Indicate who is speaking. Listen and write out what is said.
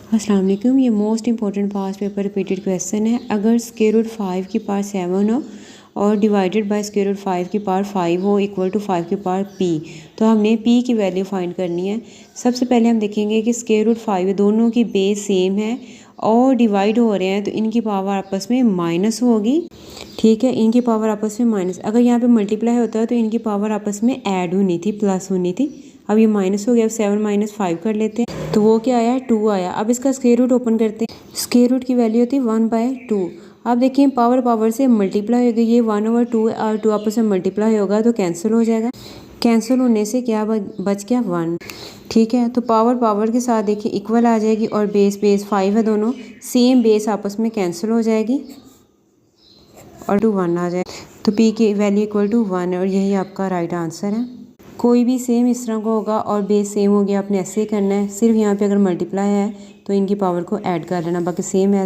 Speaker 1: अस्सलाम वालेकुम। ये most important past paper repeated question है। अगर स्क्वायर रूट 5 की पावर 7 हो और डिवाइडेड बाय स्क्वायर रूट 5 की पावर 5 हो इक्वल टू 5 की पावर p, तो हमने p की वैल्यू फाइंड करनी है। सबसे पहले हम देखेंगे कि स्क्वायर रूट 5 दोनों की बेस सेम है और डिवाइड हो रहे हैं, तो इनकी पावर आपस में माइनस होगी। ठीक है, इनकी पावर आपस में माइनस, अगर यहाँ पे मल्टीप्लाई होता है तो इनकी पावर आपस में ऐड होनी थी, प्लस होनी थी। अब ये माइनस हो गया, अब 7 माइनस 5 कर लेते हैं, तो वो क्या आया, 2 आया। अब इसका स्क्वायर रूट ओपन करते हैं। स्क्वायर रूट की वैल्यू होती है 1/2। अब देखिए पावर पावर से मल्टीप्लाई हो गई, ये 1/2 और 2 आपस में मल्टीप्लाई होगा तो कैंसिल हो जाएगा। कैंसिल होने से क्या बच गया, 1। ठीक है, तो पावर पावर के साथ देखिए इक्वल आ जाएगी और बेस बेस 5 है, दोनों सेम बेस आपस में कैंसिल हो जाएगी और 1 आ जाए, तो p की वैल्यू इक्वल टू 1 है और यही आपका राइट आंसर है। कोई भी सेम इस तरह का होगा और बेस सेम हो गया, आपने ऐसे ही करना है। सिर्फ यहाँ पे अगर मल्टीप्लाई है तो इनकी पावर को ऐड कर लेना, बाकी सेम है।